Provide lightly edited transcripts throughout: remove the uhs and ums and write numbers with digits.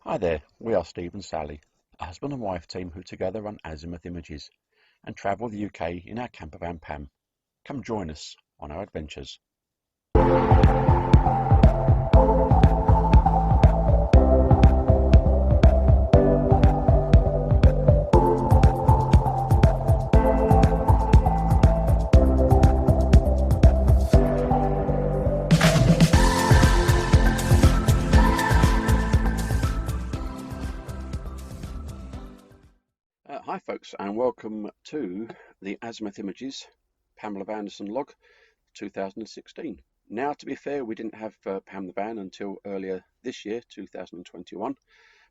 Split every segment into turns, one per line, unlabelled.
Hi there, we are Steve and Sally, a husband and wife team who together run Azimuth Images and travel the UK in our camper van Pam. Come join us on our adventures. Hi folks, and welcome to the Azimuth Images Pamela Vanderson log 2016. Now, to be fair, we didn't have Pam the van until earlier this year, 2021,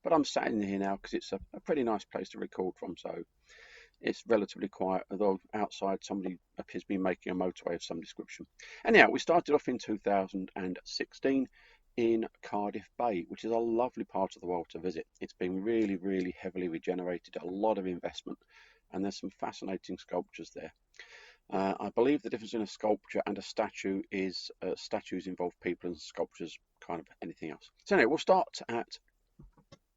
but I'm sat in here now because it's a pretty nice place to record from, so it's relatively quiet, although outside somebody appears to be making a motorway of some description. Anyhow, we started off in 2016 in Cardiff Bay, which is a lovely part of the world to visit. It's been really heavily regenerated, a lot of investment, and there's some fascinating sculptures there. I believe the difference in a sculpture and a statue is statues involve people and sculptures kind of anything else. So anyway, we'll start at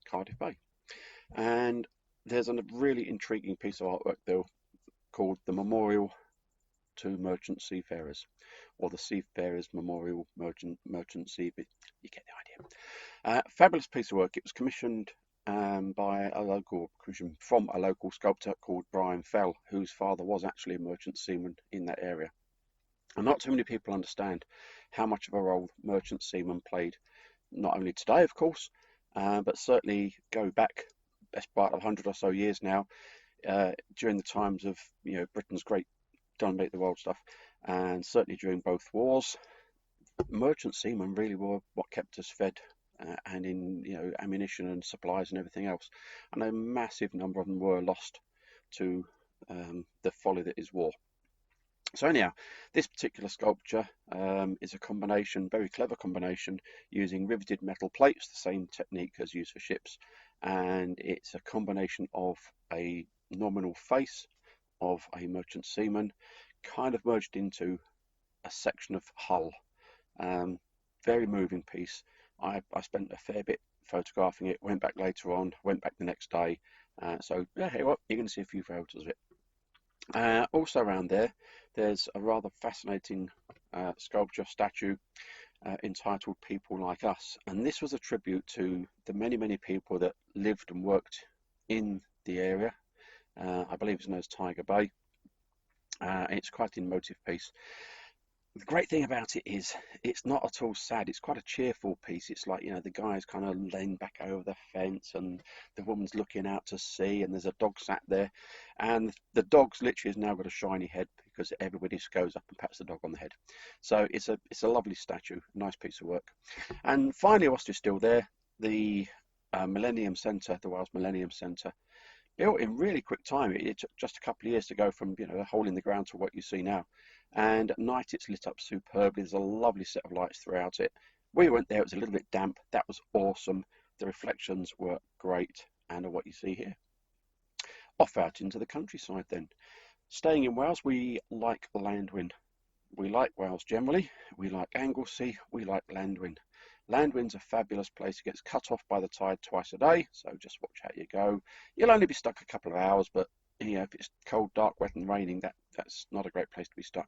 Cardiff Bay, and there's a really intriguing piece of artwork there called the Memorial to Merchant Seafarers, or the Seafarers Memorial Merchant Sea. You get the idea. Fabulous piece of work. It was commissioned from a local sculptor called Brian Fell, whose father was actually a merchant seaman in that area. And not too many people understand how much of a role merchant seamen played, not only today, of course, but certainly go back best part of 100 or so years now, during the times of Britain's great dominate the world stuff, and certainly during both wars, merchant seamen really were what kept us fed, and in ammunition and supplies and everything else. And a massive number of them were lost to the folly that is war. So anyhow, this particular sculpture is a combination, very clever combination, using riveted metal plates, the same technique as used for ships, and it's a combination of a nominal face of a merchant seaman kind of merged into a section of hull. Very moving piece. I spent a fair bit photographing it, went back later on, went back the next day, so yeah, hey, well, you're going to see a few photos of it. Also around there's a rather fascinating sculpture statue entitled People Like Us, and this was a tribute to the many people that lived and worked in the area. I believe it's known as Tiger Bay. It's quite an emotive piece. The great thing about it is it's not at all sad. It's quite a cheerful piece. It's like, the guy's kind of laying back over the fence and the woman's looking out to sea, and there's a dog sat there, and the dog's literally has now got a shiny head because everybody just goes up and pats the dog on the head. So it's a lovely statue, nice piece of work. And finally, whilst you're still there, the Millennium Centre, the Wales Millennium Centre, built in really quick time. It took just a couple of years to go from a hole in the ground to what you see now, and at night it's lit up superbly. There's a lovely set of lights throughout it. We went there, it was a little bit damp. That was awesome. The reflections were great, and what you see here. Off out into the countryside then. Staying in Wales, we like Llanddwyn. We like Wales generally. We like Anglesey. We like Llanddwyn. Llanddwyn's a fabulous place. It gets cut off by the tide twice a day, so just watch how you go. You'll only be stuck a couple of hours, but if it's cold, dark, wet and raining, that's not a great place to be stuck.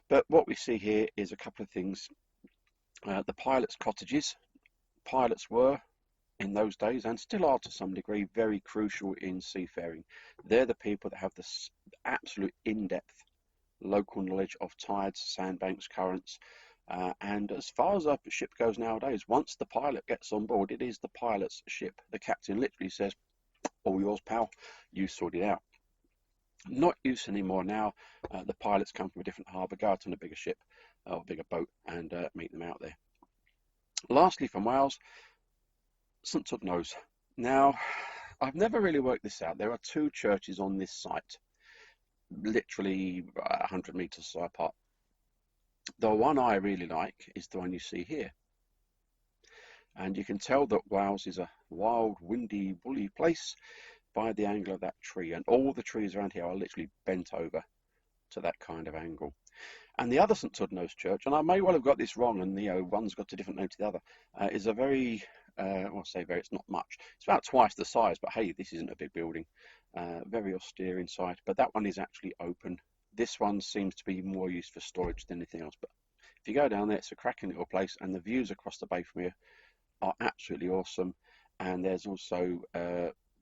But what we see here is a couple of things. The pilots' cottages. Pilots were, in those days, and still are to some degree, very crucial in seafaring. They're the people that have this absolute in-depth local knowledge of tides, sandbanks, currents. And as far as a ship goes nowadays, once the pilot gets on board, it is the pilot's ship. The captain literally says, all yours, pal, you sort it out. Not used anymore now. The pilots come from a different harbour, go out on a bigger ship or bigger boat and meet them out there. Lastly, from Wales, St Tudnose. Now, I've never really worked this out. There are two churches on this site, literally 100 metres apart. The one I really like is the one you see here. And you can tell that Wales is a wild, windy, woolly place by the angle of that tree. And all the trees around here are literally bent over to that kind of angle. And the other St Tudnose church, and I may well have got this wrong, and one's got a different name to the other, is a very I'll say very, it's not much. It's about twice the size, but hey, this isn't a big building. Very austere inside, but that one is actually open. This one seems to be more used for storage than anything else. But if you go down there, it's a cracking little place, and the views across the bay from here are absolutely awesome. And there's also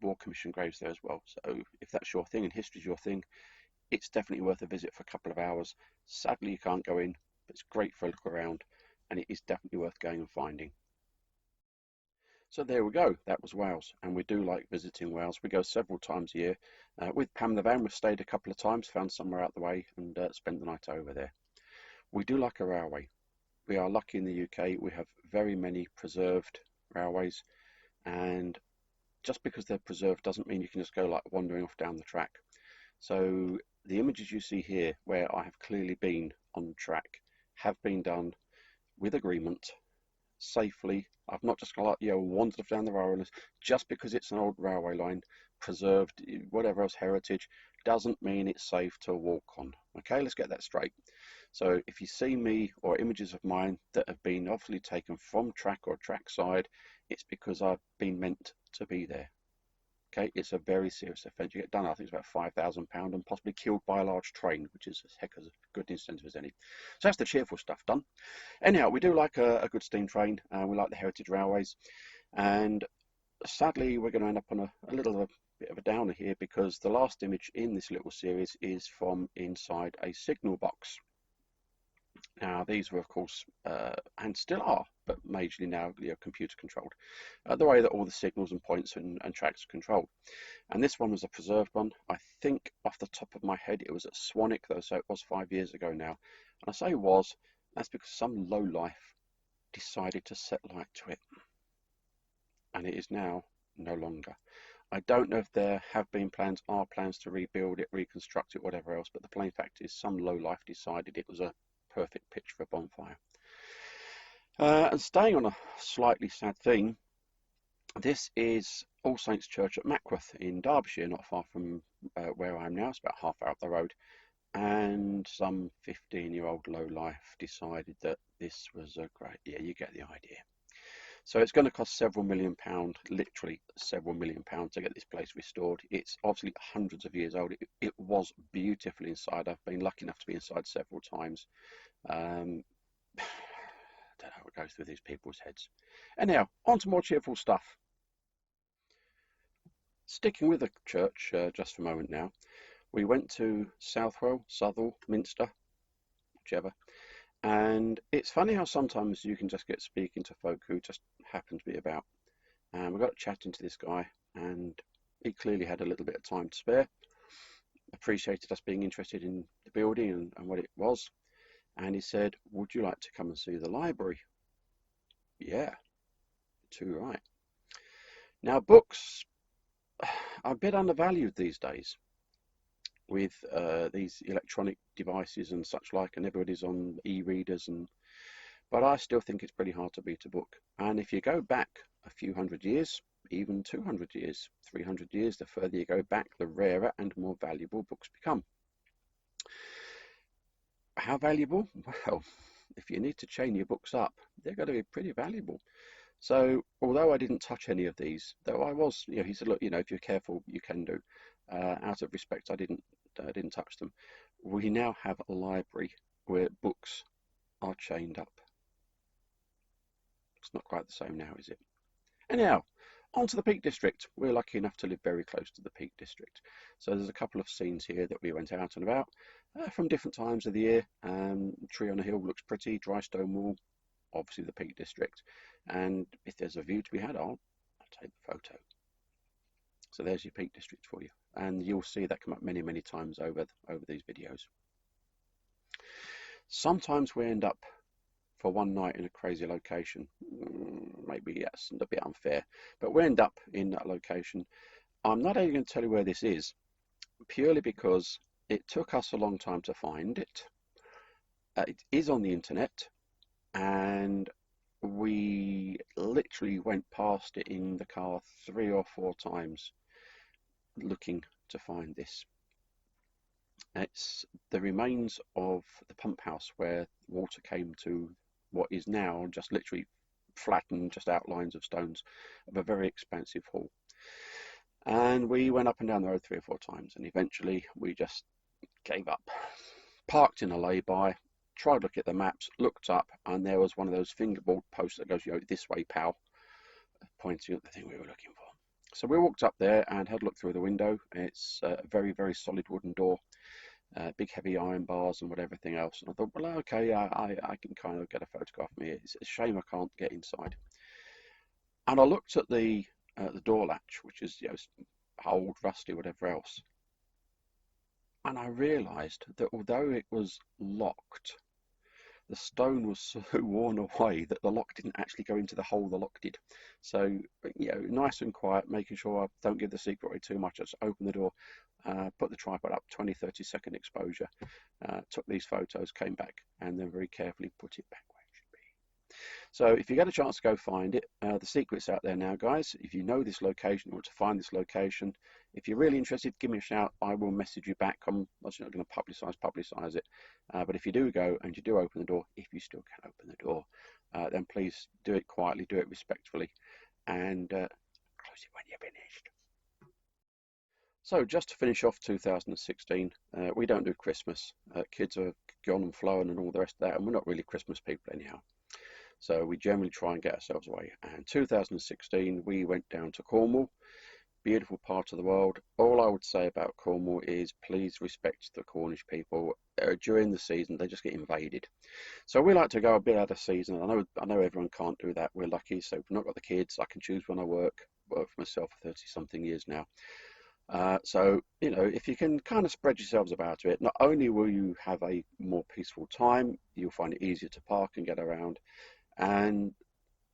War Commission graves there as well. So if that's your thing and history's your thing, it's definitely worth a visit for a couple of hours. Sadly, you can't go in, but it's great for a look around, and it is definitely worth going and finding. So there we go, that was Wales, and we do like visiting Wales. We go several times a year. With Pam the van, we've stayed a couple of times, found somewhere out the way, and spent the night over there. We do like a railway. We are lucky in the UK, we have very many preserved railways, and just because they're preserved doesn't mean you can just go like wandering off down the track. So the images you see here, where I have clearly been on the track, have been done with agreement, safely. I've not just like, wandered down the railway just because it's an old railway line, preserved, whatever else, heritage, doesn't mean it's safe to walk on. Okay, let's get that straight. So if you see me or images of mine that have been obviously taken from track or trackside, it's because I've been meant to be there. Okay, it's a very serious offence. You get done, I think it's about £5,000 and possibly killed by a large train, which is as heck as a good incentive as any. So that's the cheerful stuff done. Anyhow, we do like a good steam train, and we like the heritage railways. And sadly, we're going to end up on a little bit of a downer here, because the last image in this little series is from inside a signal box. Now, these were, of course, and still are, but majorly now, computer controlled. The way that all the signals and points and tracks are controlled. And this one was a preserved one. I think off the top of my head, it was at Swanwick, though, so it was 5 years ago now. And I say was, that's because some lowlife decided to set light to it. And it is now no longer. I don't know if there have been plans, are plans to rebuild it, reconstruct it, whatever else, but the plain fact is some lowlife decided it was a perfect pitch for a bonfire. And staying on a slightly sad theme, this is All Saints Church at Mackworth in Derbyshire, not far from where I am now. It's about half hour up the road. And some 15-year-old lowlife decided that this was a great, you get the idea. So it's going to cost several £1 million, literally several £1 million to get this place restored. It's obviously hundreds of years old. It was beautiful inside. I've been lucky enough to be inside several times. I don't know what goes through these people's heads. Anyhow, on to more cheerful stuff. Sticking with the church just for a moment now, we went to Southwell Minster, whichever. And it's funny how sometimes you can just get speaking to folk who just happen to be about. And we got chatting to this guy, and he clearly had a little bit of time to spare. Appreciated us being interested in the building and what it was. And he said, would you like to come and see the library? Yeah, too right. Now, books are a bit undervalued these days, with these electronic devices and such like, and everybody's on e-readers, but I still think it's pretty hard to beat a book. And if you go back a few hundred years, even 200 years, 300 years, the further you go back, the rarer and more valuable books become. How valuable? Well, if you need to chain your books up, they're going to be pretty valuable. So although I didn't touch any of these, though I was, he said, look, if you're careful, you can do. Out of respect, I didn't touch them. We now have a library where books are chained up. It's not quite the same now, is it? Anyhow, on to the Peak District. We're lucky enough to live very close to the Peak District. So there's a couple of scenes here that we went out and about from different times of the year. Tree on a hill looks pretty, dry stone wall, obviously the Peak District. And if there's a view to be had, I'll take the photo. So there's your Peak District for you. And you'll see that come up many, many times over these videos. Sometimes we end up for one night in a crazy location. Maybe that's a bit unfair, but we end up in that location. I'm not even going to tell you where this is, purely because it took us a long time to find it. It is on the internet, and we literally went past it in the car 3 or 4 times looking to find this. It's the remains of the pump house where water came to what is now just literally flattened, just outlines of stones of a very expansive hall. And we went up and down the road 3 or 4 times, and eventually we just gave up. Parked in a lay-by, tried to look at the maps, looked up, and there was one of those fingerboard posts that goes, this way, pal, pointing at the thing we were looking for. So we walked up there and had a look through the window. It's a very, very solid wooden door, big heavy iron bars and everything else. And I thought, well, okay, I can kind of get a photograph of me. It's a shame I can't get inside. And I looked at the door latch, which is old, rusty, whatever else. And I realised that although it was locked, the stone was so worn away that the lock didn't actually go into the hole the lock did. So, nice and quiet, making sure I don't give the secret away too much. I just opened the door, put the tripod up, 20-30 second exposure, took these photos, came back, and then very carefully put it back where it should be. So if you get a chance to go find it, the secret's out there now, guys. If you know this location, you want to find this location, if you're really interested, give me a shout. I will message you back. I'm obviously not going to publicise it. But if you do go and you do open the door, if you still can open the door, then please do it quietly, do it respectfully, and close it when you're finished. So just to finish off 2016, we don't do Christmas. Kids are gone and flown and all the rest of that, and we're not really Christmas people anyhow. So we generally try and get ourselves away. And 2016, we went down to Cornwall. Beautiful part of the world. All I would say about Cornwall is please respect the Cornish people. During the season they just get invaded, so we like to go a bit out of season. I know everyone can't do that. We're lucky, so we've not got the kids. I can choose when I work for myself for 30 something years now. So if you can kind of spread yourselves about it, not only will you have a more peaceful time, you'll find it easier to park and get around, and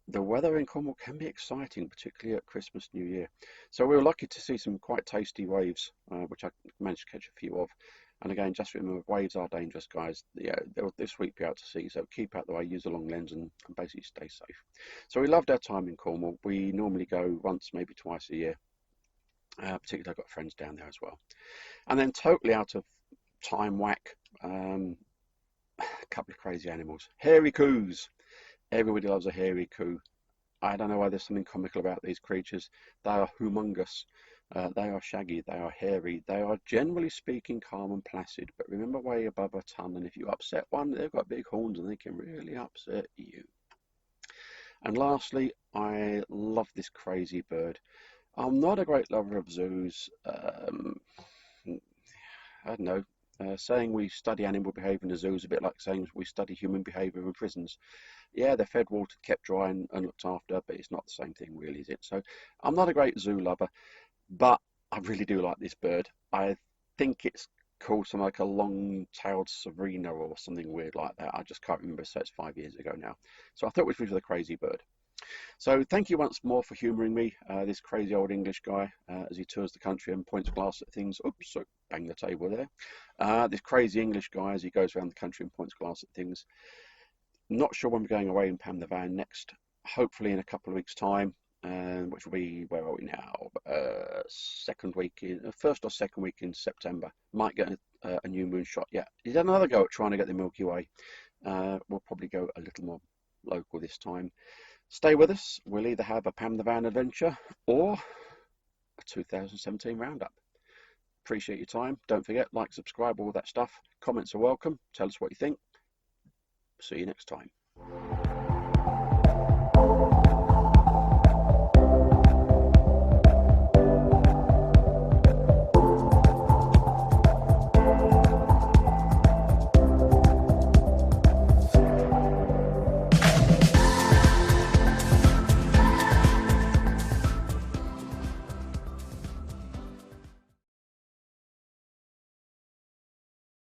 the weather in Cornwall can be exciting, particularly at Christmas, New Year. So we were lucky to see some quite tasty waves, which I managed to catch a few of. And again, just remember, waves are dangerous, guys. They'll sweep you out to sea, so keep out the way, use a long lens, and basically stay safe. So we loved our time in Cornwall. We normally go once, maybe twice a year. Particularly, I've got friends down there as well. And then totally out of time whack, a couple of crazy animals. Hairy coos. Everybody loves a hairy coo. I don't know why there's something comical about these creatures. They are humongous. They are shaggy. They are hairy. They are generally speaking calm and placid, but remember, way above a ton. And if you upset one, they've got big horns and they can really upset you. And lastly, I love this crazy bird. I'm not a great lover of zoos. I don't know. Saying we study animal behaviour in a zoo is a bit like saying we study human behaviour in prisons. Yeah, they're fed, watered, kept dry and looked after, but it's not the same thing really, is it? So I'm not a great zoo lover, but I really do like this bird. I think it's called something like a long-tailed Sabrina or something weird like that. I just can't remember, so it's 5 years ago now. So I thought it was a crazy bird. So thank you once more for humouring me, this crazy old English guy, as he tours the country and points glass at things. Oops, so bang the table there. This crazy English guy as he goes around the country and points glass at things. Not sure when we're going away in Pam the Van next. Hopefully in a couple of weeks' time, which will be, where are we now? First or second week in September. Might get a new moon shot. Yeah, he's had another go at trying to get the Milky Way. We'll probably go a little more local this time. Stay with us. We'll either have a Pam the Van adventure or a 2017 roundup. Appreciate your time. Don't forget, like, subscribe, all that stuff. Comments are welcome. Tell us what you think. See you next time.